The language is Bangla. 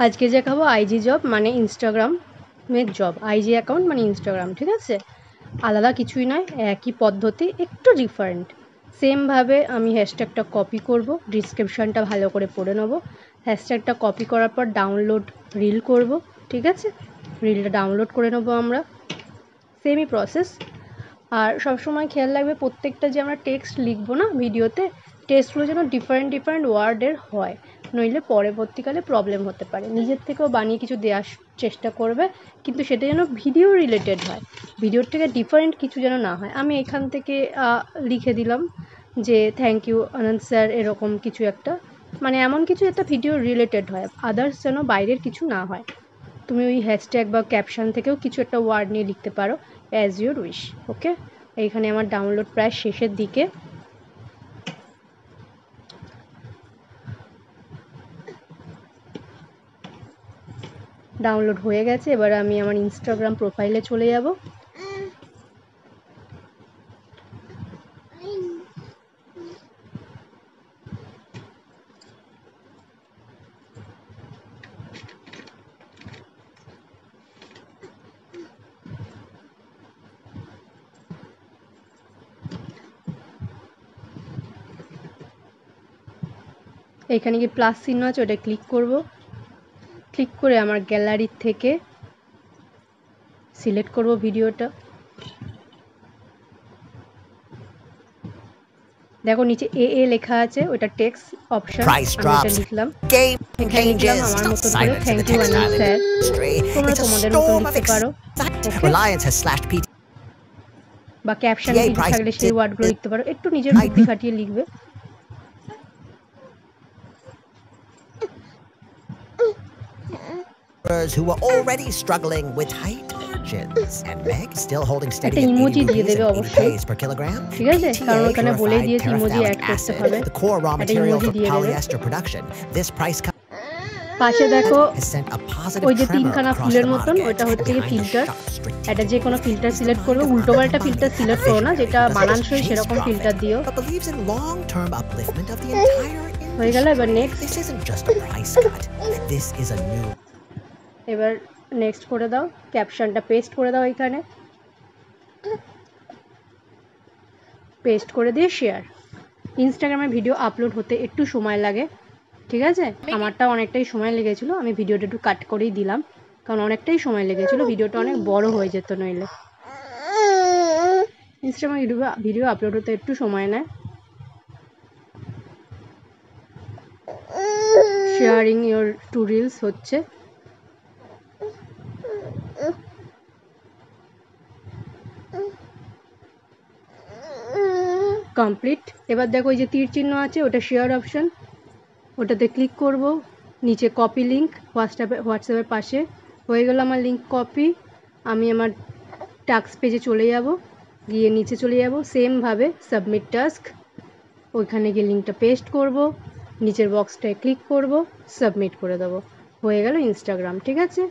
আজকে যে খাবো আইজি জব মানে ইনস্টাগ্রামের জব, আইজি অ্যাকাউন্ট মানে ইনস্টাগ্রাম, ঠিক আছে? আলাদা কিছুই নয়, একই পদ্ধতি, একটু ডিফারেন্ট। সেমভাবে আমি হ্যাশট্যাগটা কপি করব, ডিসক্রিপশানটা ভালো করে পড়ে নেব, হ্যাশট্যাগটা কপি করার পর ডাউনলোড রিল করব, ঠিক আছে? রিলটা ডাউনলোড করে নেবো আমরা, সেমই প্রসেস। আর সবসময় খেয়াল রাখবে প্রত্যেকটা যে আমরা টেক্সট লিখবো না ভিডিওতে, টেক্সটগুলো যেন ডিফারেন্ট ডিফারেন্ট ওয়ার্ডের হয়, নইলে পরবর্তীকালে প্রবলেম হতে পারে। নিজের থেকেও বানিয়ে কিছু দেওয়ার চেষ্টা করবে, কিন্তু সেটা যেন ভিডিও রিলেটেড হয়, ভিডিওর থেকে ডিফারেন্ট কিছু যেন না হয়। আমি এখান থেকে লিখে দিলাম যে থ্যাংক ইউ আনন্দ স্যার, এরকম কিছু একটা, মানে এমন কিছু একটা ভিডিও রিলেটেড হয়, আদার্স যেন বাইরের কিছু না হয়। তুমি ওই হ্যাশট্যাগ বা ক্যাপশন থেকেও কিছু একটা ওয়ার্ড নিয়ে লিখতে পারো, অ্যাজ ইউর উইশ। ওকে, এইখানে আমার ডাউনলোড প্রায় শেষের দিকে। ডাউনলোড হয়ে গেছে, এবার আমি আমার ইনস্টাগ্রাম প্রোফাইলে চলে যাব। এখানে কি প্লাস চিহ্ন আছে, ওটা ক্লিক করব। ক্লিক করে আমার গ্যালারির থেকে সিলেক্ট করব ভিডিওটা। দেখো নিচে এ লেখা আছে, ওটা টেক্সট অপশন, আমি এটা লিখলাম। এখানে লিখলাম আমার মতো করে থ্যাংক ইউ আনন্দ স্যার, তোমরা তোমাদের মতো লিখতে পারো। বা ক্যাপশন কিছু থাকলে সেই ওয়ার্ডগুলো লিখতে পারো, একটু নিজের বুদ্ধি খাটিয়ে লিখবে। who were already struggling with height margins, and Meg still holding steady at 80 rupees and 80 paise per kilogram. PTA purified terephthalic acid, the core raw material for polyester production. This price cut পাশে দেখো has sent a positive ওই যে tremor তিনখানা across ফুলের the মতন, market ওটা হচ্ছে behind ফিল্টার। Shop Street. এটা যে কোনো ফিল্টার সিলেক্ট করবে, উল্টোপাল্টা ফিল্টার সিলেক্ট করো না, যেটা মানানসই সেরকম ফিল্টার দিও। But believes in long-term upliftment of the entire হয়ে গেল, এবার industry. Next. This isn't just a price cut. This is a new এবার নেক্সট করে দাও, ক্যাপশনটা পেস্ট করে দাও এখানে, পেস্ট করে দিয়ে শেয়ার। ইনস্টাগ্রামে ভিডিও আপলোড হতে একটু সময় লাগে, ঠিক আছে? আমারটা অনেকটাই সময় লেগেছিলো, আমি ভিডিওটা একটু কাট করেই দিলাম, কারণ অনেকটাই সময় লেগেছিলো, ভিডিওটা অনেক বড় হয়ে যেত নইলে। ইনস্টাগ্রামে ভিডিও আপলোড হতে একটু সময় নেয়। শেয়ারিং ইওর টু রিলস হচ্ছে, কমপ্লিট। এবার দেখো ওই যে তীর চিহ্ন আছে, ওটা শেয়ার অপশন, ওটাতে ক্লিক করব। নিচে কপি লিঙ্ক, হোয়াটসঅ্যাপের পাশে হয়ে গেল আমার লিঙ্ক কপি। আমি আমার টাস্ক পেজে চলে যাব, গিয়ে নিচে চলে যাব, সেমভাবে সাবমিট টাস্ক, ওইখানে গিয়ে লিঙ্কটা পেস্ট করব, নিচের বক্সটায় ক্লিক করব, সাবমিট করে দেবো, হয়ে গেল ইনস্টাগ্রাম, ঠিক আছে?